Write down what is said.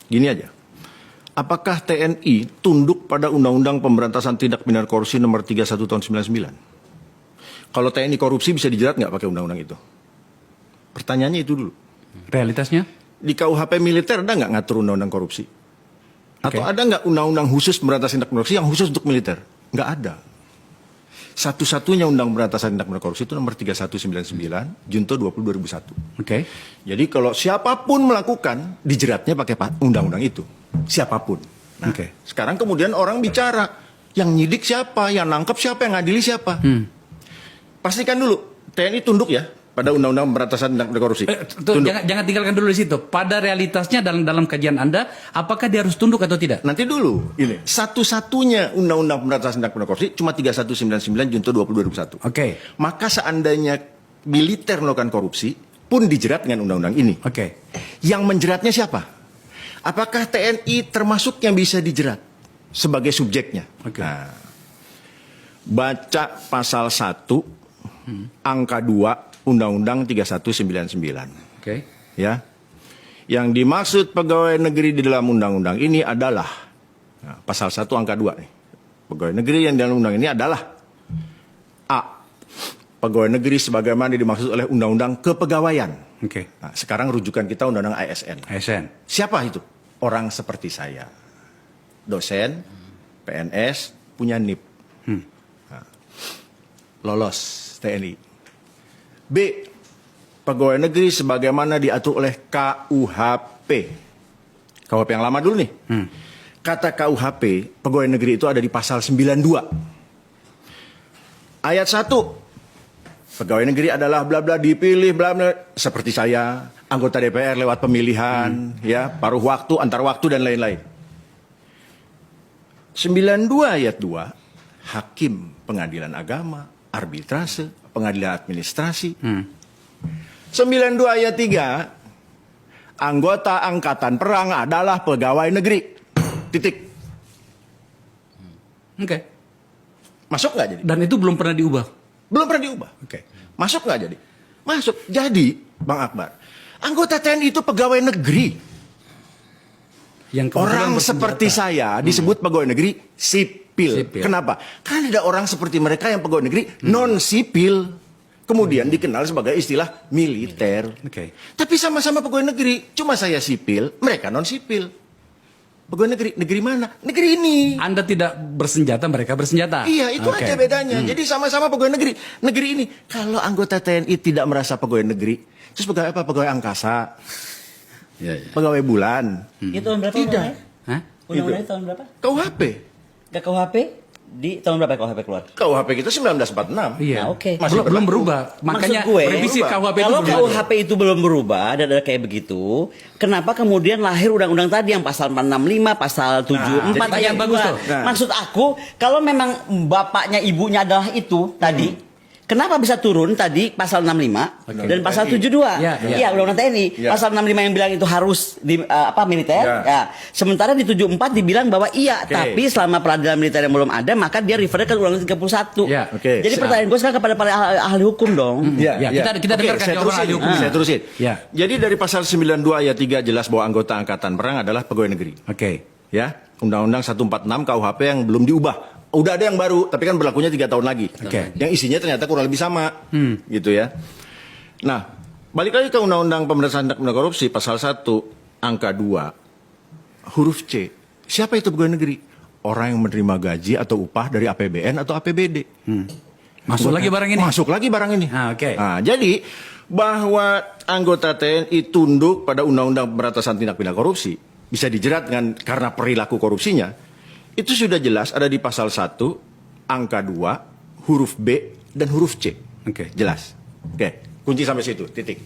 Gini aja. Apakah TNI tunduk pada Undang-Undang Pemberantasan Tindak Pidana Korupsi nomor 31 tahun 99? Kalau TNI korupsi bisa dijerat nggak pakai undang-undang itu? Pertanyaannya itu dulu. Realitasnya? Di KUHP militer ada nggak ngatur undang-undang korupsi? Atau ada nggak undang-undang khusus pemberantasan tindak pidana korupsi yang khusus untuk militer? Nggak ada. Satu-satunya undang pemberantasan tindak pidana korupsi itu nomor 3199 Junto 20 2001. Oke. Jadi kalau siapapun melakukan dijeratnya pakai undang-undang itu. Siapapun. Nah, sekarang kemudian orang bicara, yang nyidik siapa, yang nangkep siapa, yang ngadili siapa. Pastikan dulu TNI tunduk ya pada Undang-Undang Pemberantasan Tindak Pidana Korupsi. Jangan tinggalkan dulu di situ. Pada realitasnya dalam kajian Anda, apakah dia harus tunduk atau tidak? Nanti dulu, ini satu-satunya Undang-Undang Pemberantasan Tindak Pidana Korupsi cuma 3199 Junto 20 2001. Oke. Maka seandainya militer melakukan korupsi pun dijerat dengan undang-undang ini. Oke. Yang menjeratnya siapa? Apakah TNI termasuk yang bisa dijerat sebagai subjeknya? Oke. Nah, baca pasal 1 angka 2 Undang-Undang 3199. Oke. Ya. Yang dimaksud pegawai negeri di dalam undang-undang ini adalah pasal 1 angka 2 nih. Pegawai negeri yang dalam undang ini adalah A. Pegawai negeri sebagaimana dimaksud oleh Undang-Undang Kepegawaian. Oke. Nah, sekarang rujukan kita Undang-Undang ASN. ASN. Siapa itu? Orang seperti saya. Dosen, PNS, punya NIP. Nah, lolos TNI. B. Pegawai negeri sebagaimana diatur oleh KUHP. KUHP yang lama dulu nih. Kata KUHP, pegawai negeri itu ada di pasal 92. Ayat 1. Pegawai negeri adalah bla bla dipilih bla bla seperti saya, anggota DPR lewat pemilihan, ya, paruh waktu, antar waktu dan lain-lain. 92 ayat 2, hakim pengadilan agama, arbitrase, pengadilan administrasi. 92 ayat 3, anggota angkatan perang adalah pegawai negeri. Titik. Oke. Masuk nggak jadi? Dan itu belum pernah diubah. Belum pernah diubah. Oke. Masuk nggak jadi? Masuk. Jadi, Bang Akbar, anggota TNI itu pegawai negeri. Yang orang seperti saya disebut pegawai negeri sipil. Kenapa? Karena ada orang seperti mereka yang pegawai negeri non sipil. Kemudian dikenal sebagai istilah militer. Oke. Tapi sama-sama pegawai negeri. Cuma saya sipil, mereka non sipil. Pegawai negeri, negeri mana? Negeri ini. Anda tidak bersenjata, mereka bersenjata. Iya, itu aja bedanya. Jadi sama-sama pegawai negeri. Negeri ini, kalau anggota TNI tidak merasa pegawai negeri, terus pegawai apa? Pegawai angkasa, pegawai bulan. Itu tahun berapa? Tidak. Hah? Undang-undangnya tahun berapa? KUHP. Gak KUHP? Di tahun berapa KUHP keluar? KUHP kita 1946. Iya. Nah, oke. Belum berubah. Makanya Maksud gue, revisi KUHP itu kalau belum KUHP itu belum berubah dan ada kayak begitu, kenapa kemudian lahir undang-undang tadi yang pasal 465, pasal 74 jadi ayat bagus 2. tuh. Maksud aku, kalau memang bapaknya ibunya adalah itu tadi, kenapa bisa turun tadi pasal 65 dan pasal 72? Iya, undang-undang TNI. Pasal 65 yang bilang itu harus di militer. Ya. Sementara di 74 dibilang bahwa iya, tapi selama peradilan militer yang belum ada, maka dia refer ke undang-undang 31. Jadi pertanyaan gue sekarang kepada para ahli hukum dong. Kita dengarkan jawaban ahli hukum. Saya terusin. Jadi dari pasal 92 ayat 3 jelas bahwa anggota angkatan perang adalah pegawai negeri. Ya, Undang-Undang 146 KUHP yang belum diubah. Udah ada yang baru, tapi kan berlakunya 3 tahun lagi. Yang isinya ternyata kurang lebih sama, gitu ya. Nah, balik lagi ke Undang-Undang Pemberantasan Tindak Pidana Korupsi pasal 1 angka 2 huruf C. Siapa itu pegawai negeri? Orang yang menerima gaji atau upah dari APBN atau APBD. Masuk lagi barang ini. Masuk lagi barang ini. Nah, jadi bahwa anggota TNI tunduk pada Undang-Undang Pemberantasan Tindak Pidana Korupsi bisa dijerat karena perilaku korupsinya. Itu sudah jelas ada di pasal 1, angka 2, huruf B, dan huruf C. Jelas. Kunci sampai situ, titik.